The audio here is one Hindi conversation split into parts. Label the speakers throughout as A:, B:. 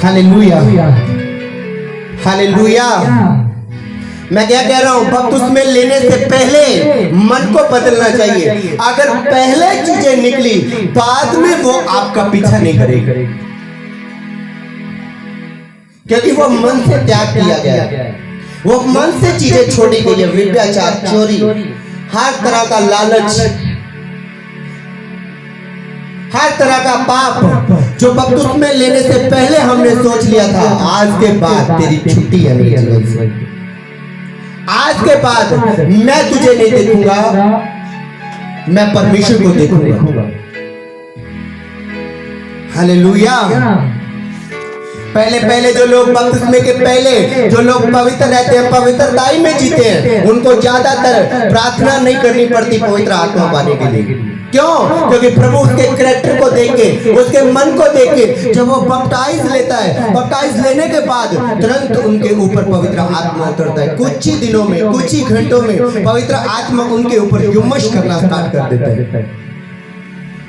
A: Hallelujah, hallelujah. मैं क्या कह रहा हूं, बपतिस्मा लेने से पहले मन को बदलना चाहिए। अगर पहले चीजें निकली बाद में वो आपका पीछा नहीं करेगी, क्योंकि वो मन से त्याग किया गया है, वो मन से चीजें छोड़ी गई है। व्यभिचार, चोरी, हर तरह का लालच, हर तरह का पाप जो बपतिस्मा लेने से पहले हमने सोच लिया था, आज के बाद तेरी छुट्टी है मेरे जीवन से। आज के बाद मैं तुझे नहीं देखूंगा, मैं परमेश्वर को देखूंगा। हालेलुया। पहले जो लोग बपतिस्मे के पहले जो लोग पवित्र रहते हैं, पवित्रताई में जीते हैं, उनको ज्यादातर प्रार्थना नहीं करनी पड़ती पवित्र आत्मा पाने के लिए। क्यों? क्योंकि प्रभु उसके कैरेक्टर को देख के, उसके मन को देख के, जब वो बपटाइज लेता है, बपटाइज लेने के बाद तुरंत उनके ऊपर पवित्र आत्मा उतरता है। कुछ ही दिनों में, कुछ ही घंटों में पवित्र आत्मा उनके ऊपर युमश करना स्टार्ट कर देता है।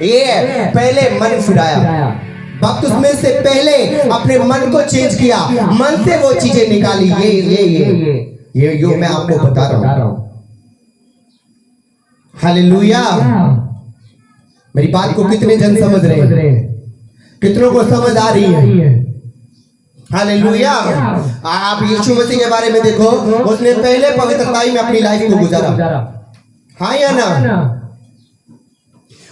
A: ये पहले मन फिराया, बपतिस्मे से पहले अपने मन को चेंज किया, मन से वो चीजें निकाली। ये जो मैं आपको बता रहा हूं। हालेलुया। मेरी बात को कितने जन समझ रहे हैं? कितनों को समझ आ रही है? हालेलुया। आप यीशु मसीह के बारे में देखो, उसने पहले पवित्रताई में अपनी लाइफ को गुजारा, हाँ या ना?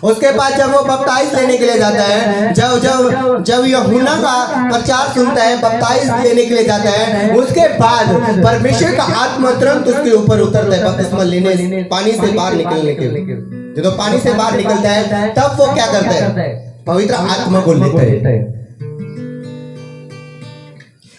A: उसके बाद जब वो बपटाइज लेने के लिए जाता है, जब यूहन्ना का प्रचार सुनता है, बपटाइज लेने के लिए जाता है, उसके बाद परमेश्वर का आत्मा तुरंत उसके ऊपर उतरता है। बपतिस्मा लेने, पानी से बाहर निकलने के लिए, जब पानी से बाहर निकलता है तब वो क्या करता है? पवित्र आत्मा को लेता है।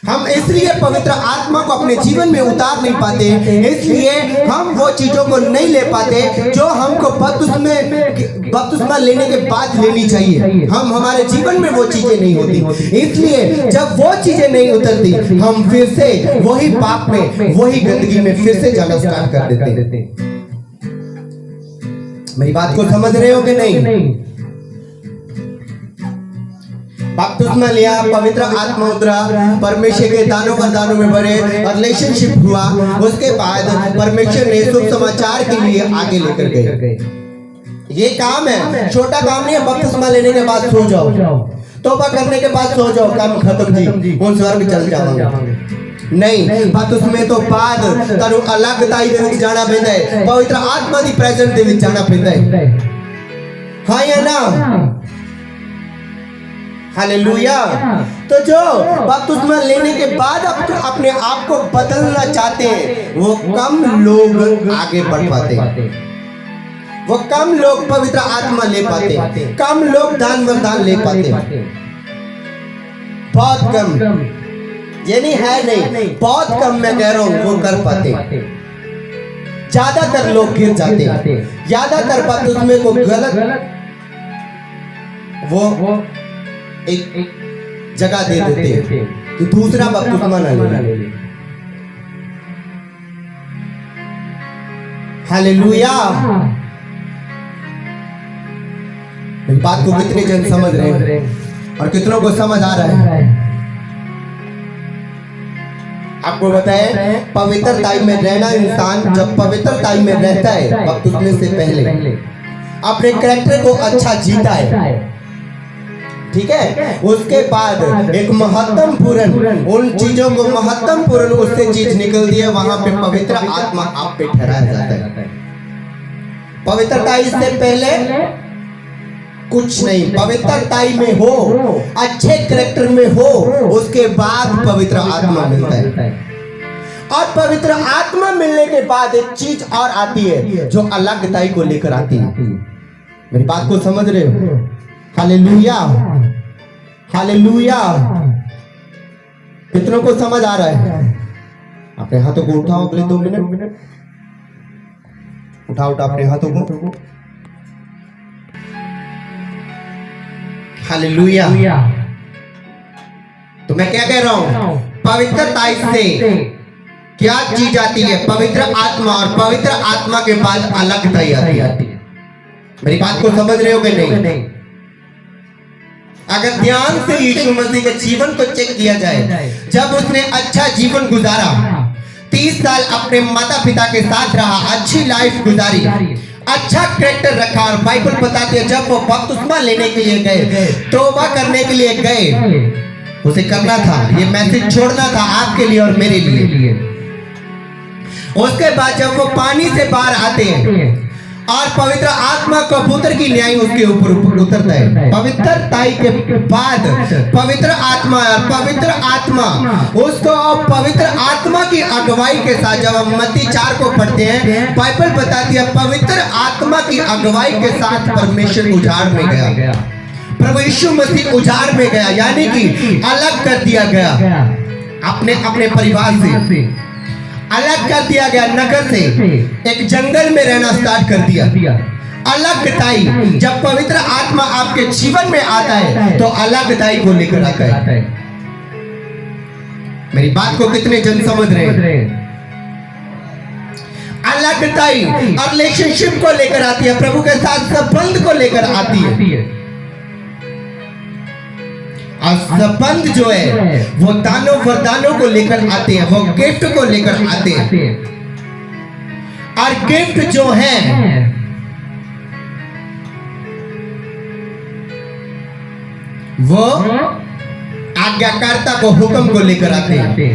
A: हम इसलिए पवित्र आत्मा को अपने जीवन में उतार नहीं पाते, इसलिए हम वो चीजों को नहीं ले पाते जो हमको बपतिस्मा लेने के बाद लेनी चाहिए। हम हमारे जीवन में वो चीजें नहीं होती, इसलिए जब वो चीजें नहीं उतरती, हम फिर से वही पाप में, वही गंदगी में फिर से जाना स्टार्ट कर देते। मेरी बात को समझ रहे हो कि नहीं? बपतिस्मा लिया, पवित्र आत्मा उतरा, परमेश्वर के दानों पर दानों में भरे, रिलेशनशिप हुआ। उसके बाद परमेश्वर ने शुभ समाचार के लिए आगे लेकर गए। ये काम है, छोटा काम नहीं है। बपतिस्मा लेने के बाद सो जाओ, तौबा करने के बाद सो जाओ, काम खत्म जी, उन स्वर्ग चल जाओगे। नहीं, बपतिस्मे तो बाद तारू अलग ताई दे विच जाना पैंदा है, पवित्र आत्मा दी प्रेजेंस दे विच जाना पैंदा है, हाँ या ना? हालेलुया। तो जो बपतिस्मा लेने के बाद अपने आप को बदलना चाहते हैं, वो कम लोग आगे बढ़ पाते हैं, वो कम लोग पवित्र आत्मा ले पाते, कम लोग दान वरदान ले पाते, बहुत कम। ये नहीं है, नहीं, बहुत कम मैं कह रहा हूं वो कर पाते। ज्यादातर लोग गिर जाते, ज्यादातर बपतिस्मे को गलत वो एक जगह दे देते कि दूसरा बपतिस्मा ना ले। हालेलुया। मेरी बात को कितने जन समझ रहे हैं और कितनों को समझ आ रहा है? आपको बताए, पवित्रताई में रहना, इंसान जब पवित्रताई में रहता है, बपतिस्मे से पहले अपने कैरेक्टर को अच्छा जीता है, ठीक है, उसके बाद एक महत्वपूर्ण उन चीजों को महत्वपूर्ण उससे चीज निकलती है, वहां पे पवित्र आत्मा आप पे ठहराया जाता है। पवित्रताई से पहले कुछ नहीं, पवित्रताई में हो, अच्छे कैरेक्टर में हो, उसके बाद पवित्र आत्मा मिलता है। और पवित्र आत्मा मिलने के बाद एक चीज और आती है जो अलगताई को लेकर आती है। मेरी बात को समझ रहे हो? Hallelujah, hallelujah. कितनों को समझ आ रहा है? अपने हाथों को उठाओ, अगले 2 मिनट उठाओ अपने हाथों को। हालेलुया। तो मैं क्या कह रहा हूं? पवित्रताई से क्या चीज आती है? पवित्र आत्मा, और पवित्र आत्मा के बाद अलगताई आती है। मेरी बात को समझ रहे हो कि नहीं? अगर ध्यान से यीशु मसीह के जीवन को चेक किया जाए, जब उसने अच्छा जीवन गुजारा, 30 साल अपने माता पिता के साथ रहा, अच्छी लाइफ गुजारी, अच्छा कैरेक्टर रखा, और बाइबल बताती है जब वो बपतिस्मा लेने के लिए गए, तौबा करने के लिए गए, उसे करना था, ये मैसेज छोड़ना था आपके लिए और मेरे लिए। उसके बाद जब वो पानी से बाहर आते हैं और पवित्र आत्मा कबूतर की न्याय उसके ऊपर उतरता है, पवित्रताई के बाद पवित्र आत्मा, और पवित्र आत्मा उसको पवित्र आत्मा की अगुवाई के साथ, जब हम मत्ती 4 को पढ़ते हैं, बाइबल बताती है पवित्र आत्मा की अगुवाई के साथ परमेश्वर उजाड़ में गया, प्रभु यीशु मसीह उजाड़ में गया, यानी कि अलग कर दिया गया, अपने अपने परिवार से अलग कर दिया गया, नगर से एक जंगल में रहना स्टार्ट कर दिया। अलगताई, जब पवित्र आत्मा आपके जीवन में आता है तो अलगताई को लेकर आता है। मेरी बात को कितने जन समझ रहे हैं? अलगताई और रिलेशनशिप को लेकर आती है, प्रभु के साथ संबंध को लेकर आती है, और संबंध जो है वो दानों वरदानों को लेकर आते हैं, वो गिफ्ट को लेकर आते हैं, और गिफ्ट जो है वो आज्ञाकारिता को, हुक्म को लेकर आते हैं,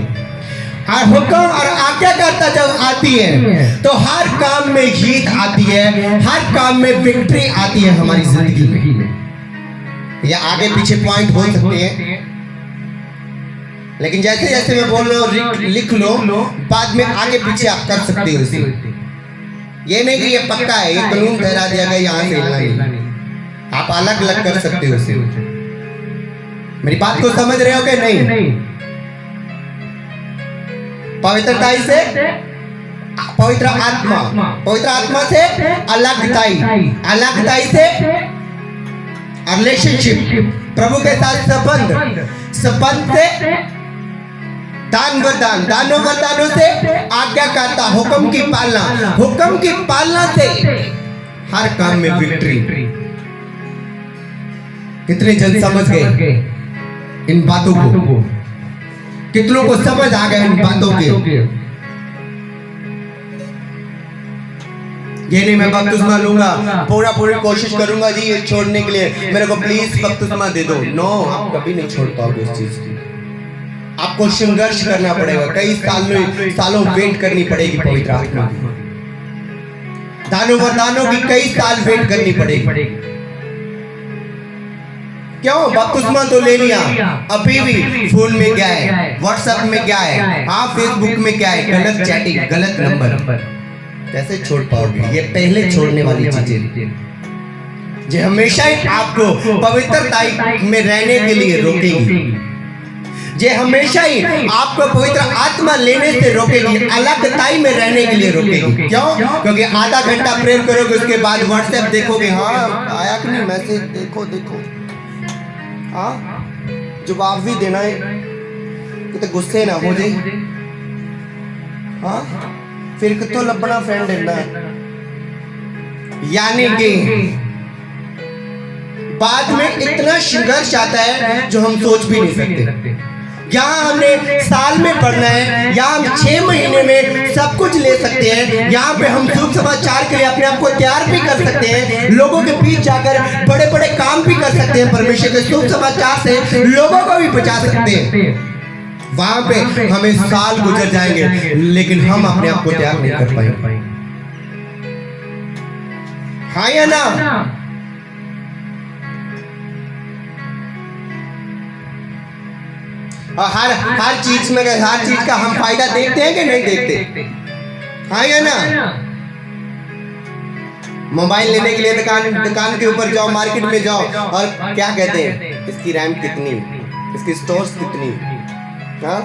A: और हुक्म और आज्ञाकारिता जब आती है तो हर काम में जीत आती है, हर काम में विक्ट्री आती है हमारी जिंदगी में। या आगे पीछे पॉइंट हो सकते हैं, लेकिन जैसे जैसे मैं बोल रहा हूँ लिख लो, बाद में आगे पीछे आप कर सकते हो इसे। ये नहीं कि ये पक्का है, ये कानून ठहरा दिया गया, यहाँ से हिलना नहीं, आप अलग अलग कर सकते हो इसे। मेरी बात को समझ रहे हो कि नहीं? पवित्रताई से पवित्र आत्मा, पवित्र आत्मा से अलगताई, अलगताई से रिलेशनशिप, प्रभु के साथ संबंध, संबंध से दान वरदान, दानों वरदानों से आज्ञाकारिता, हुक्म की पालना, हुक्म की पालना से हर काम में विक्ट्री। कितने जन समझ गए इन बातों को? कितनों को समझ आ गया इन बातों के? ये नहीं मैं बपतिस्मा लूंगा, पूरी कोशिश करूंगा जी ये छोड़ने के लिए, मेरे को प्लीज बपतिस्मा दे दो। नो, आप कभी नहीं छोड़ पाओगे इस चीज की। आपको संघर्ष करना पड़ेगा, कई सालों वेट करनी पड़ेगी पवित्र आत्मा की, दानों वरदानों की कई साल वेट करनी पड़ेगी। क्यों? बपतिस्मा तो ले लिया, अभी भी फोन में क्या है, व्हाट्सएप में क्या है, हाँ फेसबुक में क्या है, गलत चैटिंग, गलत नंबर, कैसे छोड़ पाओगे? ये पहले छोड़ने वाली चीजें जो हमेशा ही आपको पवित्रता में रहने के लिए रोकेगी, जो हमेशा ही आपको पवित्र आत्मा लेने से रोकेगी, अलगताई में रहने के लिए रोकेगी। क्यों? क्योंकि आधा घंटा प्रेयर करोगे, उसके बाद व्हाट्सएप देखोगे, हाँ आया कि नहीं मैसेज, देखो, हाँ जवाब भी देना है, कितने गुस्से ना हो जाए, हाँ फिर कितो लपना फ्रेंड है, यानी कि बाद में इतना संघर्ष आता है जो हम सोच भी नहीं सकते। यहाँ हमने साल में पढ़ना है, यहाँ हम 6 महीने में सब कुछ ले सकते हैं, यहाँ पे हम शुभ समाचार के लिए अपने आप को तैयार भी कर सकते हैं, लोगों के बीच जाकर बड़े बड़े काम भी कर सकते हैं, परमेश्वर के शुभ समाचार से लोगों को भी बचा सकते हैं। वहां पे हमें साल गुजर जाएंगे, लेकिन हम अपने आप को तैयार नहीं कर पाएंगे। हाँ या ना? और हर चीज में, हर चीज का हम फायदा देखते हैं कि नहीं देखते? हाँ या ना? मोबाइल लेने के लिए दुकान के ऊपर जाओ, मार्केट में जाओ, और क्या कहते हैं, इसकी रैम कितनी, इसकी स्टोरेज कितनी, हाँ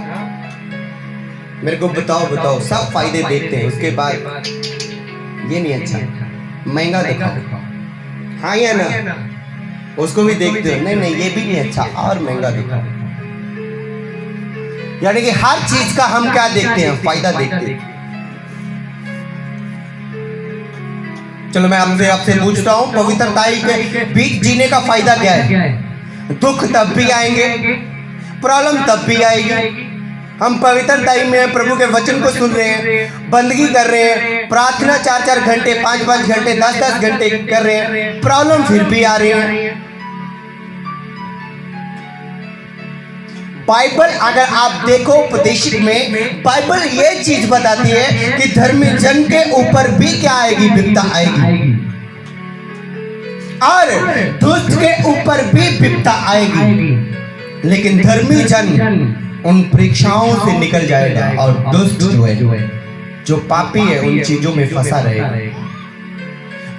A: मेरे को बताओ, सब फायदे देखते हैं। उसके बाद ये नहीं अच्छा, महंगा दिखाओ, हाँ या ना? उसको भी देखते हो, नहीं ये भी नहीं अच्छा, और महंगा दिखाओ। यानी कि हर चीज का हम क्या देखते हैं, फायदा देखते हैं। चलो मैं आपसे पूछता हूं, पवित्रताई के बीच जीने का फायदा क्या है? दुख तब भी आएंगे, प्रॉब्लम तब भी आएगी। हम पवित्र टाइम में प्रभु के वचन को सुन रहे हैं, बंदगी कर रहे हैं, प्रार्थना 4-4 घंटे, 5-5 घंटे, 10-10 घंटे कर रहे हैं, प्रॉब्लम फिर भी आ रही है। बाइबल अगर आप देखो उपदेशिक में, बाइबल ये चीज बताती है कि धर्मी जन के ऊपर भी क्या आएगी, विपदा आएगी, और दुष्ट के ऊपर भी विपदा आएगी। लेकिन धर्मी जन उन परीक्षाओं से निकल जाएगा, और दुष्ट जो है, जो पापी है, उन चीजों में फंसा रहेगा।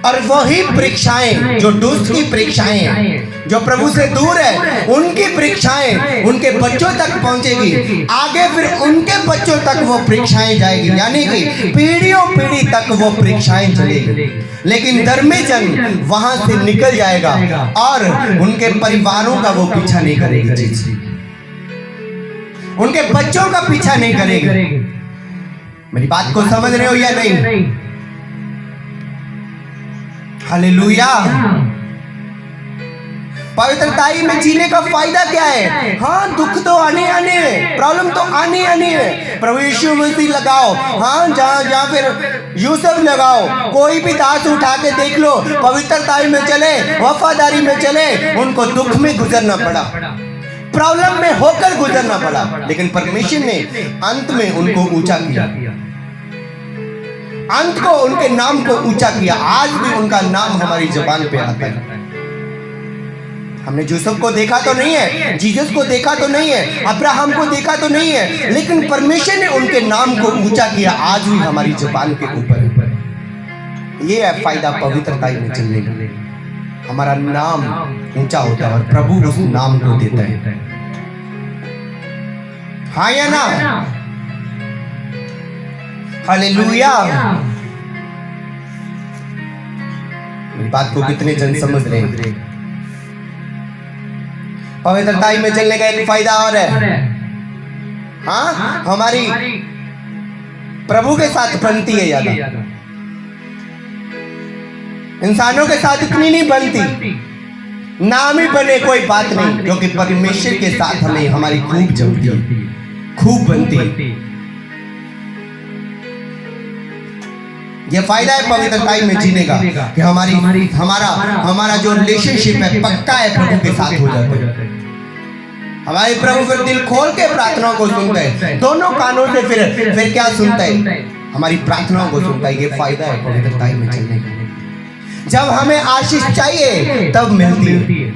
A: और वही परीक्षाएं, जो दुष्ट की परीक्षाएं, जो प्रभु से दूर है, उनकी परीक्षाएं उनके बच्चों तक पहुंचेगी, आगे फिर उनके बच्चों तक वो परीक्षाएं जाएगी, यानी कि पीढ़ियों पीढ़ी तक वो परीक्षाएं चलेगी। लेकिन धर्मी जन वहां से निकल जाएगा और उनके परिवारों का वो पीछा नहीं करेगी, उनके बच्चों का पीछा नहीं करेगी। मेरी बात को समझ रहे हो या नहीं? हालेलुया। पवित्रताई में जीने का फायदा क्या है? हाँ, दुख तो आने हैं, प्रॉब्लम तो आने है। प्रभु यीशु मसीह लगाओ, हाँ, जहाँ फिर यूसुफ लगाओ, कोई भी दास उठा के देख लो, पवित्रताई में चले, वफादारी में चले, उनको दुख में गुजरना पड़ा, प्रॉब्लम में होकर गुजरना पड़ा, लेकिन परमेश्वर ने अंत में उनको ऊंचा किया, अंत को, उनके नाम को ऊंचा किया। आज भी उनका नाम हमारी जुबान पे आता है। हमने यूसुफ को देखा तो नहीं है, जीसस को देखा तो नहीं है, अब्राहम को देखा तो नहीं है, लेकिन परमेश्वर ने उनके नाम को ऊंचा किया, आज भी हमारी जुबान के ऊपर। ये है फायदा पवित्रताई में चलने का, हमारा नाम ऊंचा होता है और प्रभु उस नाम को देता है। हाँ या ना? हालेलुया। मेरी बात को कितने जन समझ रहे हैं? पवित्रताई में चलने का एक फायदा और है, हाँ, हमारी प्रभु के साथ बनती है ज्यादा, इंसानों के साथ इतनी नहीं बनती। नाम ही बने कोई बात नहीं, क्योंकि परमेश्वर के साथ हमें हमारी खूब जमती है, खूब बनती। ये फायदा है पवित्रताई में जीने का कि हमारा जो रिलेशनशिप है पक्का है, प्रभु के साथ हो जाता है। हमारे प्रभु फिर दिल खोल के प्रार्थनाओं को सुनता है, दोनों कानों से फिर क्या सुनता है? हमारी प्रार्थनाओं को सुनता है। ये फायदा है पवित्रताई में चलने का। जब हमें आशीष चाहिए तब मिलती है,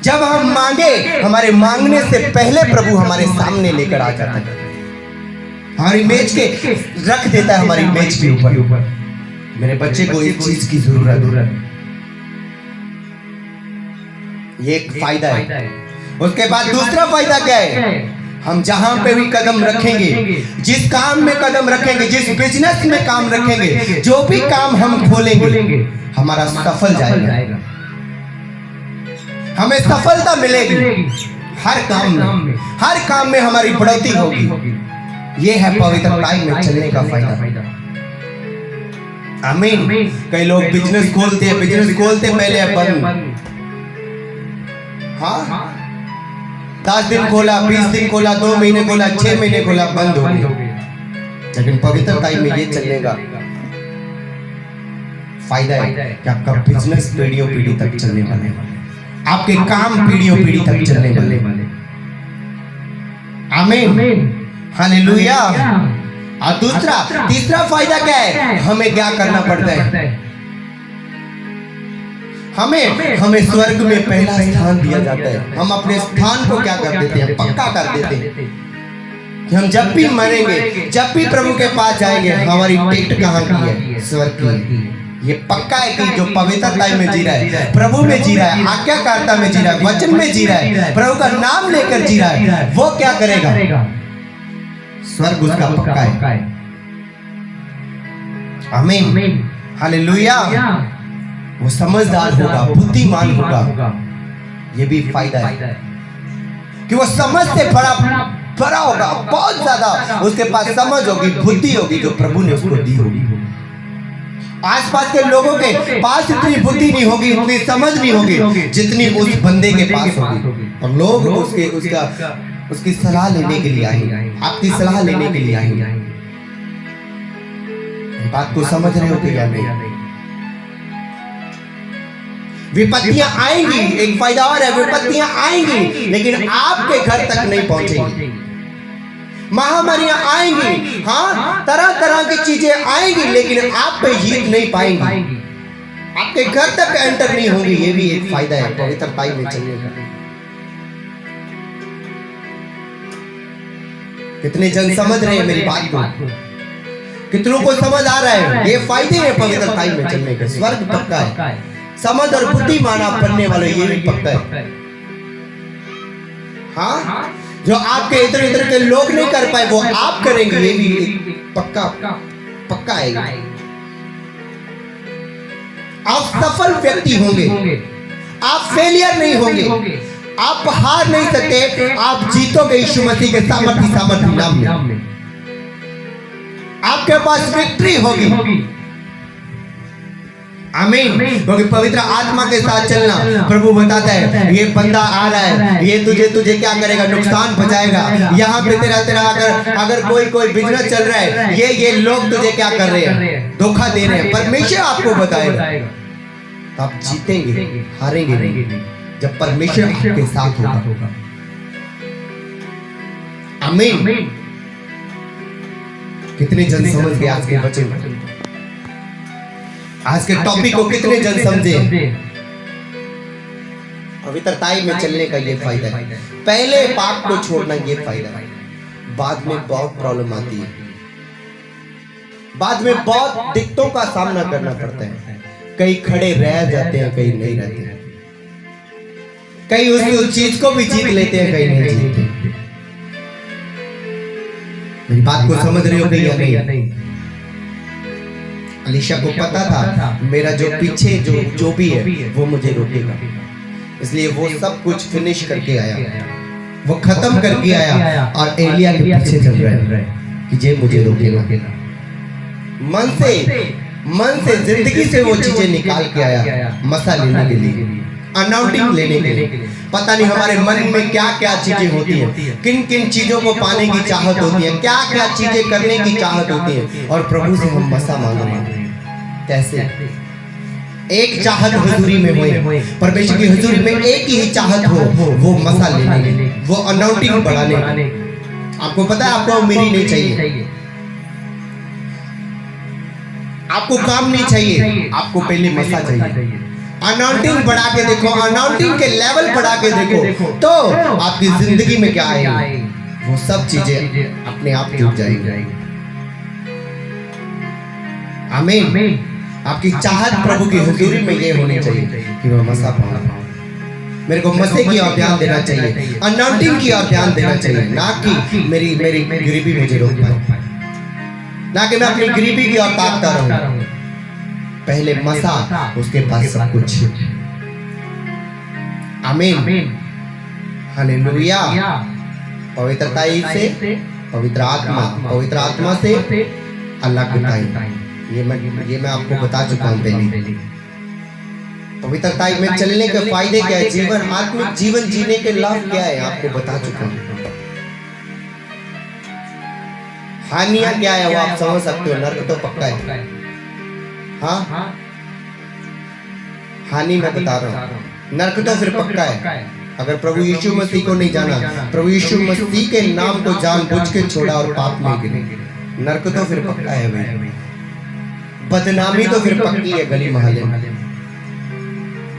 A: जब हम मांगे, हमारे मांगने से पहले प्रभु हमारे सामने लेकर आ जाता है, हमारी मेज के रख देता है, हमारी मेज के ऊपर। मेरे बच्चे को इस चीज की जरूरत है, ये एक फायदा है। उसके बाद दूसरा फायदा क्या है? हम जहां पे भी कदम रखेंगे, जिस काम में कदम रखेंगे, जिस बिजनेस में काम रखेंगे, जो भी काम हम खोलेंगे, हमारा सफल जाएगा, हमें सफलता मिलेगी हर काम में हमारी बढ़ोतरी होगी। ये है पवित्रताई में चलने का फायदा। आमीन। कई लोग बिजनेस खोलते पहले बंद, हाँ, 10 दिन खोला, 20 दिन खोला, 2 महीने खोला, 6 महीने खोला, बंद हो गया। लेकिन पवित्रताई में ये चलने का फायदा है कि आपका बिजनेस पीढ़ियों पीढ़ी तक चलने वाले, आपके काम पीढ़ियों पीढ़ी तक चलने वाले। आमीन, हालेलुया। और तीसरा फायदा क्या है? हमें क्या करना पड़ता है? हमें स्वर्ग में पहला स्थान दिया जाता है। हम अपने स्थान को क्या कर देते हैं? पक्का कर देते हैं कि हम जब भी मरेंगे, जब भी प्रभु के पास जाएंगे, हमारी टिकट कहाँ की है? स्वर्ग की। ये पक्का है कि जो पवित्रताई में जी रहा है, प्रभु में जी रहा है, आज्ञाकारिता में जी रहा है, वचन में जी रहा है, प्रभु का नाम लेकर जी रहा है, वो क्या करेगा? स्वर्ग उसका पक्का है। आमीन, हालेलुया। वो समझदार होगा, बुद्धिमान होगा। ये भी फायदा है कि वो समझ से बड़ा होगा, बहुत ज्यादा उसके पास समझ होगी, बुद्धि होगी, जो प्रभु ने उसको दी होगी। आसपास के लोगों के पास इतनी बुद्धि नहीं होगी, उतनी समझ नहीं होगी जितनी उस बंदे के पास होगी। और लोग उसकी सलाह लेने के लिए आएंगे, आपकी सलाह लेने के लिए आएंगे। बात को समझ रहे होते या नहीं? विपत्तियां आएंगी, एक फायदा और है, विपत्तियां आएंगी लेकिन आपके घर तक नहीं पहुंचेंगी। महामारियां आएंगी, हाँ, तरह तरह की चीजें आएंगी लेकिन आप पे जीत नहीं पाएंगी, आपके घर तक एंटर नहीं होंगी। ये भी एक फायदा है पवित्रता में चलने का। कितने जन समझ रहे हैं मेरी बात को? कितनों को समझ आ रहा है? ये फायदे हैं पवित्रता में चलने के। स्वर्ग पक्का है, समझ और बुद्धिमान आप बनने वाले, ये भी पक्का है। हाँ, जो आपके इधर उधर के लोग नहीं कर पाए वो आप करेंगे, ये भी पक्का है। आप सफल व्यक्ति होंगे, आप फेलियर नहीं होंगे, आप हार नहीं सकते, आप जीतोगे यीशु मसीह के सामर्थी नाम में। आपके पास विक्ट्री होगी। आमीन। क्योंकि पवित्र आत्मा के साथ चलना, प्रभु बताता है ये बंदा आ रहा है, ये तुझे क्या करेगा? नुकसान पहुंचाएगा। यहाँ पे तेरा अगर कोई बिजनेस चल रहा है, ये लोग तुझे क्या कर रहे हैं? धोखा दे रहे हैं। परमेश्वर आपको बताएगा, आप जीतेंगे, हारेंगे नहीं, जब परमेश्वर आपके साथ होगा। आमीन। कितने जन समझ गए आज के वचन, आज के टॉपिक को? कितने जन समझे? पवित्रताई में चलने का ये फायदा है। पहले पाप को छोड़ना ये फायदा है। बाद में बहुत प्रॉब्लम आती है, बाद में बहुत दिक्कतों का सामना करना पड़ता है। कई खड़े रह जाते हैं, कई नहीं रहते हैं, कई उस चीज को भी जीत लेते हैं, कई नहीं जीतते। मेरी बात को समझ रहे हो या नहीं? अलीशा को पता था मेरा जो पीछे जो भी है वो मुझे रोकेगा, इसलिए वो सब कुछ फिनिश करके आया, वो खत्म करके आया और एलिया के पीछे चल रहा है कि जे मुझे रोकेगा। मन से जिंदगी से वो चीजें निकाल के आया, मसा लेने के लिए, अनाउंटिंग लेने के लिए। पता नहीं हमारे मन में क्या क्या चीजें होती हैं, किन किन चीजों को पाने की चाहत होती है, क्या क्या चीजें करने की चाहत होती है, और प्रभु से हम मसा मांग रहे हैं। कैसे? एक चाहत हुजूरी में होए, परमेश्वर की हुजूरी में एक ही चाहत हो, वो मसा लेने की, वो अनाउंटिंग बढ़ाने की। आपको पता है आपको मेरी नहीं चाहिए, आपको काम नहीं चाहिए, आपको पहले मसा चाहिए। अनाउंटिंग बढ़ा के देखो, अनाउंटिंग के लेवल बढ़ा के देखो, तो आपकी जिंदगी में क्या आएगी? वो सब चीजें अपने आप जुट जाएगी। आमीन। आपकी चाहत प्रभु की हुजूरी में ये होनी चाहिए कि मैं मसा पाऊं, मेरे को मसे की ओर ध्यान देना चाहिए, अनाउंटिंग की ओर ध्यान देना चाहिए, ना कि मेरी गरीबी मुझे रोक पाए, ना कि मैं अपनी गरीबी की ओर ताकता रहूं। पहले मसा, उसके बाद सब कुछ। आमीन। हालेलुया। पवित्रताई से पवित्र आत्मा से अलग बताई। ये मैं आपको बता चुका हूं पहले। पवित्रताई में चलने के फायदे क्या है, जीवन आत्मिक जीवन जीने के लाभ क्या है, आपको बता चुका हूं। हानियां क्या है वो आप समझ सकते हो। नर्क तो पक्का है, हाँ, हानि मैं बता रहा हूँ। नर्क तो फिर पक्का है। अगर प्रभु यीशु मसीह को नहीं जाना, प्रभु यीशु मसीह के नाम को जानबूझ के छोड़ा और पाप में गिरे, नर्क तो फिर पक्का है भाई। बदनामी तो फिर पक्की है गली मोहल्ले में,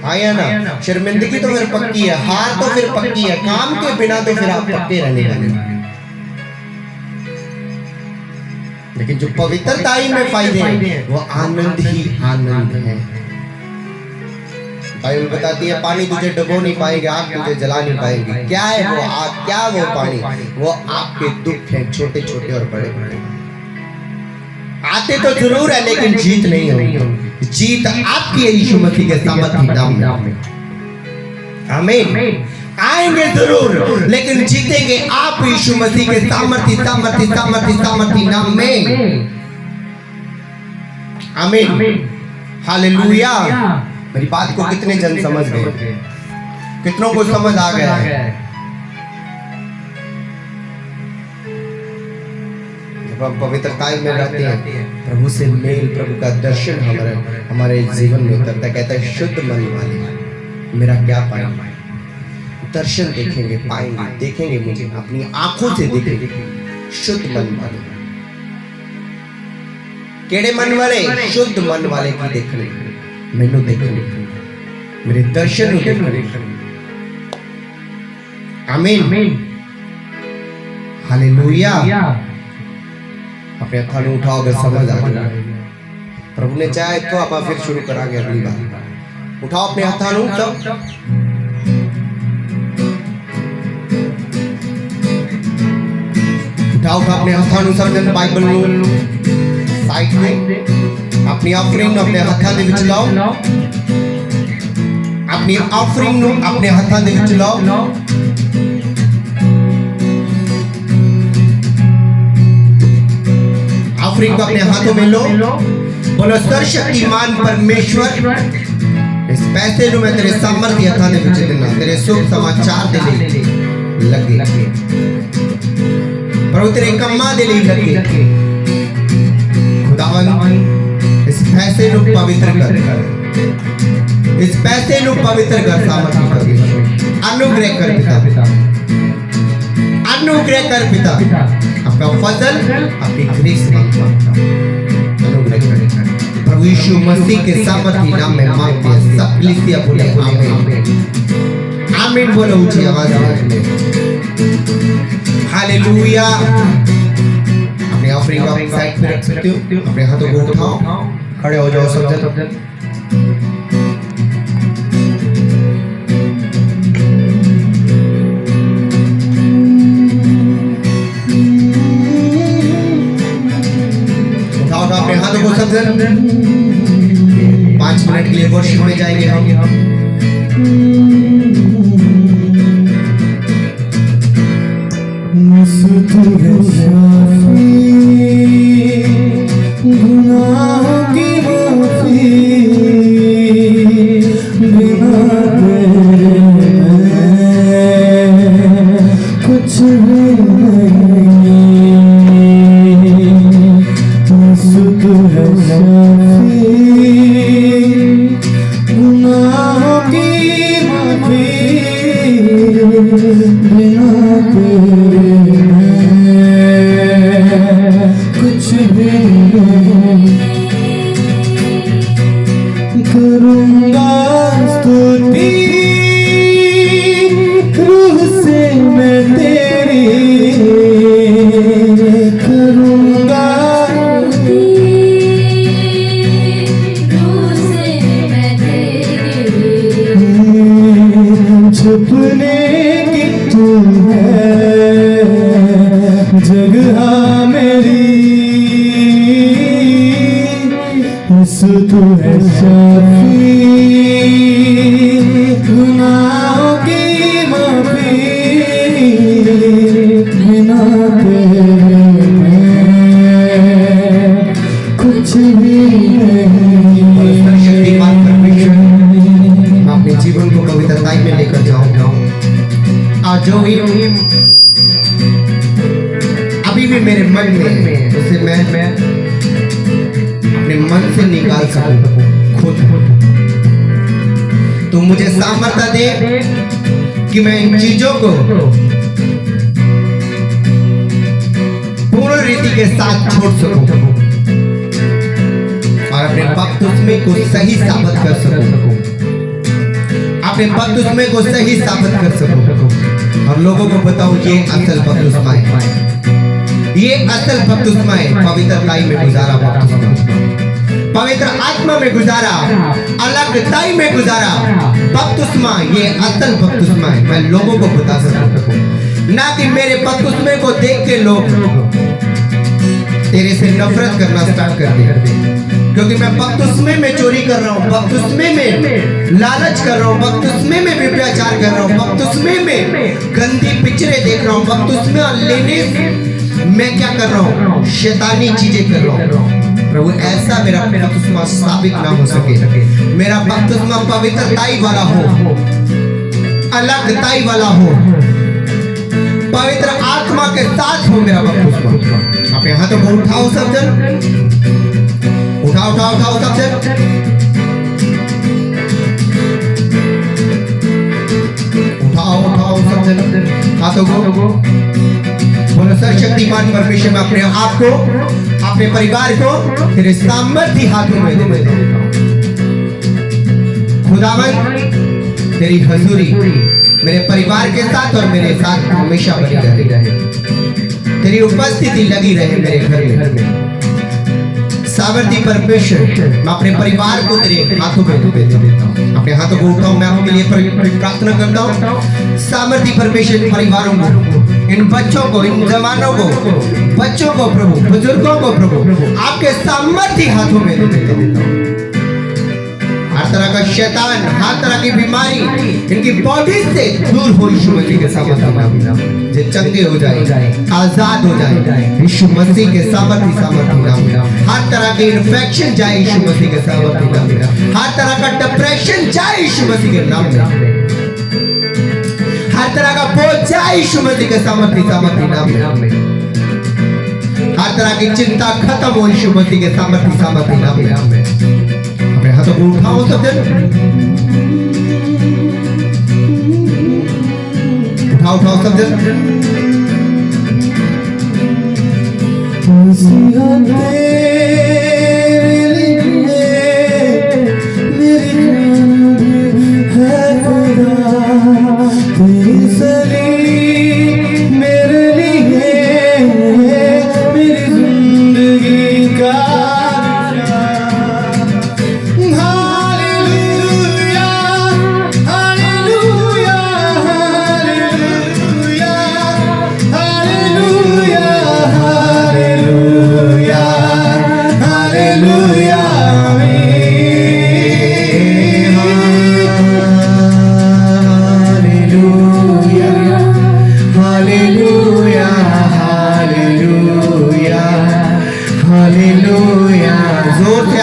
A: हाँ या ना? शर्मिंदगी तो फिर पक्की है, हार तो फिर पक्की है, काम के बिना तो फिर आप पक्के रहने वाले। लेकिन जो पवित्रताई में फायदे हैं वो आनंद ही आनंद है। बाइबल बताती है पानी तुझे डुबो नहीं पाएंगे, आग तुझे जला नहीं पाएंगे। क्या है वो आग, क्या वो पानी? वो आपके दुख हैं, छोटे छोटे और बड़े बड़े। आते तो जरूर है लेकिन जीत नहीं होगी। जीत आपकी है यीशु मसीह के सामर्थी नाम में। आमीन। आएंगे जरूर लेकिन जीतेंगे आप यीशु मसीह के सामर्थी नाम में। आमीन। हालेलुया। मेरी बात को कितने जन समझ गए? कितनों को समझ आ गया है? जब हम पवित्रता में रहते हैं, प्रभु से मेल, प्रभु का दर्शन हमारे जीवन में उतरता है। कहता है शुद्ध मन वाले मेरा क्या पाएंगे? दर्शन देखेंगे, पाएंगे, देखेंगे मुझे, अपनी आंखों से देखेंगे। शुद्ध मन वाले, केड़े मन वाले? शुद्ध मन वाले की देखने, मैनू देखने, मेरे दर्शन देखने। आमीन, हालेलुया। अपने हाथ उठाओ अगर समझ आ गया। प्रभु ने चाहे तो आप फिर शुरू करांगे अगली बार। उठाओ अपने हाथ सब। उठाओ अपने हाथ सब जन बाइबल साइड में अपनी ऑफरिंग अपने हाथों दे विच लाओ। अपनी ऑफरिंग अपने हाथों दे विच लाओ। ऑफरिंग को अपने हाथों में लो। बोलो सर्वशक्तिमान परमेश्वर, इस पैसे नु मैं तेरे सामर्थ्य हाथों दे विच देना, तेरे शुभ समाचार दे लिए लगे, प्रभु तेरे कम्मा दे लिए लगे। खुदावन इस पैसे नु पवित्र कर, इस पैसे नु पवित्र कर, सामर्थ्य कर, अनुग्रह कर पिता, अनुग्रह कर पिता। आपका फजल, आपकी ग्रेस अनुग्रह कर। प्रभु यीशु मसीह के सामर्थ्य नाम में मांगते हैं। सब कलीसिया बोले आमीन, आमीन बोलो ऊंची आवाज में। हालेलुया। अपने ऑफरिंग को साइड पे रख सकते हो। अपने हाथों को उठाओ, खड़े हो जाओ सब जन। अपने हाथों को सब जन 5 मिनट के लिए वर्शिप में जाएंगे हम। अभी भी मेरे मन में उसे मैं अपने मन से निकाल सकूं खुद। तो मुझे सामर्थ्य दे कि मैं इन चीजों को पूर्ण रीति के साथ छोड़ सकूं और अपने बपतिस्मे को सही साबित कर सकूं, अपने बपतिस्मे को सही साबित कर सकूं और लोगों को बताऊं ये असल बपतिस्मा है, ये असल बपतिस्मा है। पवित्रताई में गुजारा बपतिस्मा, पवित्र आत्मा में गुजारा, अलगताई में गुजारा बपतिस्मा, ये असल बपतिस्मा है। मैं लोगों को बता सकूं, ना कि मेरे बपतिस्मे को देख के लोग तेरे से नफरत करना स्टार्ट कर दे, क्योंकि मैं बपतिस्मे में चोरी कर रहा हूँ, बपतिस्मे में लालच कर रहा हूँ, बपतिस्मे में व्यभिचार कर रहा हूँ, बपतिस्मे में गंदी पिक्चरें देख रहा हूँ, बपतिस्मे लेने मैं क्या कर रहा हूँ, शैतानी चीजें कर रहा हूँ। प्रभु ऐसा मेरा बपतिस्मा साबित ना हो सके, मेरा बपतिस्मा पवित्रताई वाला हो, अलगताई वाला हो, पवित्र आत्मा के साथ हो मेरा बपतिस्मा। आप यहाँ तो उठाओ सब जन, उठाओ सब जन, उठाओ सब जन, हाथों को बोलो सर्वशक्तिमान परमेश्वर में अपने आप को, अपने परिवार को तेरे सामर्थ्य हाथों में दे देता हूं। खुदावन तेरी हजूरी मेरे परिवार के साथ और मेरे साथ हमेशा बनी रहे, तेरी उपस्थिति लगी रहे मेरे घर में। सामर्थ्य परमेश्वर मैं अपने परिवार को तेरे हाथों में दे देता हूं। अपने हाथों को उठाओ, मैं आपके लिए प्रार्थना करता हूं। सामर्थ्य परमेश्वर परिवारों को, इन बच्चों को, इन जवानों को, बच्चों को प्रभु, बुजुर्गों को प्रभु आपके सामर्थ्य हाथों में दे देता हूं। हर तरह का शैतान, हर तरह की बीमारी इनकी बॉडी से दूर हो यीशु मसीह के सामर्थ्य, जे चंगे हो जाए, आजाद हो जाए यीशु मसीह के सामर्थ्य नाम। हर तरह के इन्फेक्शन जाए यीशु मसीह के सामर्थ्य नाम। हर तरह का डिप्रेशन जाए यीशु मसीह के नाम में। हर तरह का बोझ जाए यीशु मसीह के सामर्थ्य नाम में। हर तरह की चिंता खत्म हो यीशु मसीह के सामर्थ्य नाम में। अपने हाथों को उठाओ सब जन, उठाओ सब जन।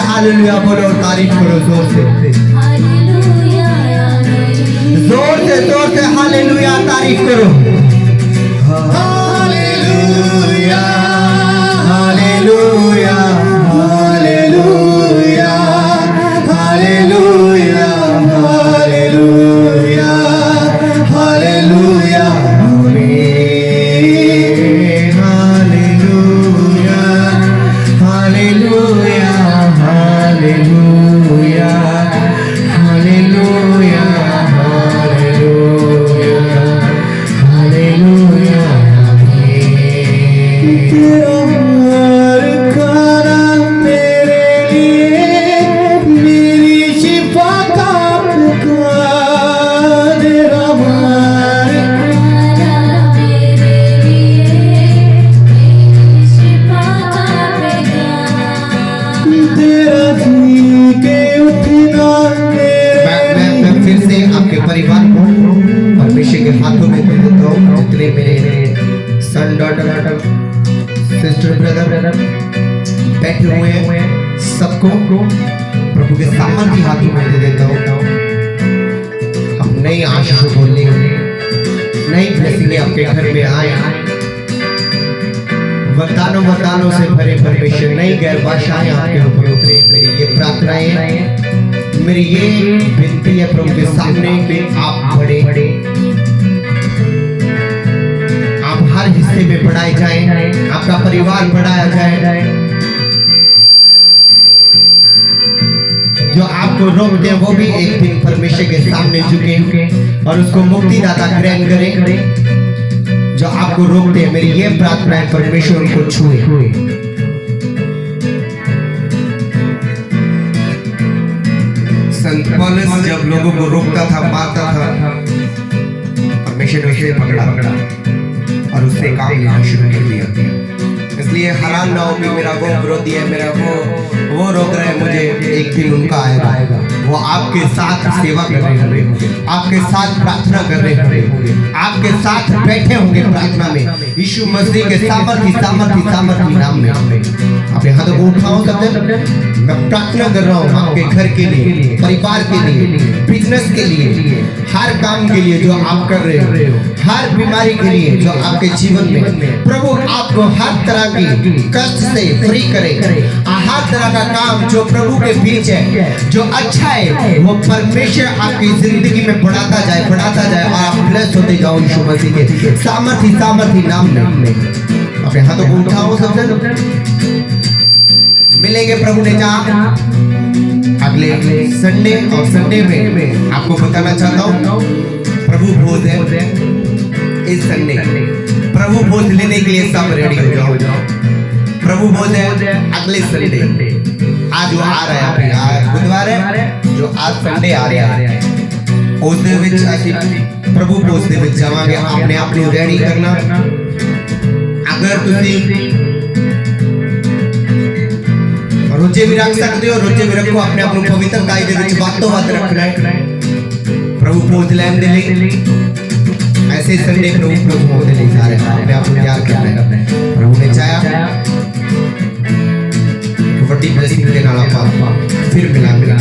A: हालेलुया बोलो और तारीफ करो जोर से, जोर से हालेलुया तारीफ करो। Hallelujah hallelujah hallelujah hallelujah hallelujah hallelujah परिवार को परमेश्वर के हाथों में दे देता हूँ। जितने मेरे सन डॉटर सिस्टर ब्रदर बैठे हुए हैं सबको प्रभु के सामर्थ्य हाथों में दे देता हूँ। अब नई आशीष बोलने नई ब्लेसिंग आपके घर में आए, वरदानों से भरे परमेश्वर नई गैर भाषाएं आपके ऊपर उतरे। मेरी ये प्रार्थनाएं, मेरी ये विनती है प्रभु के सामने कि आप बड़े आप हर हिस्से में बढ़ाए जाएं, आपका परिवार बढ़ाया जाए। जो आपको रोकते हैं वो भी एक दिन परमेश्वर के सामने झुके और उसको मुक्तिदाता ग्रहण करें। जो आपको रोकते हैं, मेरी ये प्रार्थना है परमेश्वर उनको छुए। संत पौलुस जब लोगों को रोकता था, मारता था, परमेश्वर ने उसे पकड़ा और उससे काम लेना शुरू कर दिया। इसलिए हैरान ना हो कि मेरा वो विरोधी है, मेरा वो रोक रहे हैं मुझे। एक दिन उनका आएगा, वो आपके साथ सेवा कर रहे होंगे, आपके साथ प्रार्थना कर रहे होंगे, आपके साथ बैठे होंगे प्रार्थना में यीशु मसीह के सामर्थी नाम में। अपने हाथों को उठाओ सबसे। मैं प्रार्थना कर रहा हूँ आपके घर के लिए, परिवार के लिए, बिजनेस के लिए, हर काम के लिए जो आप कर रहे हो, हर बीमारी के लिए जो आपके जीवन में प्रभु आपको हर तरह की कष्ट से फ्री करे। हर तरह का काम जो प्रभु के बीच है, जो अच्छा है, वो परमेश्वर आपकी जिंदगी में बढ़ाता जाए और आप ब्लेस्ड होते जाओ यीशु मसीह के सामर्थी नाम में। अपने हाथों को उठाओ सबसे। मिलेंगे प्रभु ने चाहा अगले संडे, और संडे में आपको बताना चाहता हूँ प्रभु भोज है इस संडे। प्रभु भोज लेने के लिए सब रेडी हो जाओ। प्रभु भोज है अगले संडे, आज वो आ रहा है, आज बुधवार है, जो आज संडे आ रहा है। उस दे विच ਅਸੀਂ प्रभु भोज ਦੇ ਵਿੱਚ ਜਾਵਾਂਗੇ। ਆਪਣੇ ਆਪ ਨੂੰ ਰੈਡੀ ਕਰਨਾ। अगर ਤੁਸੀਂ रोजे भी रख सकते हो, रोजे भी रखो। अपने आप को पवित्रताई दे विच ਵੱਧ ਤੋਂ ਵੱਧ रखना है प्रभु भोज ਲੈਣ ਦੇ ਲਈ। ऐसे संडे प्रभु भोज ਦੇ ਲਈ सारे अपने आप को तैयार करना है। प्रभु ने चाहा ਵੱਡੀ ਬਲੇਸਿੰਗ ਦੇ ਨਾਲ ਆਪਾਂ ਫਿਰ ਮਿਲਾਂਗੇ।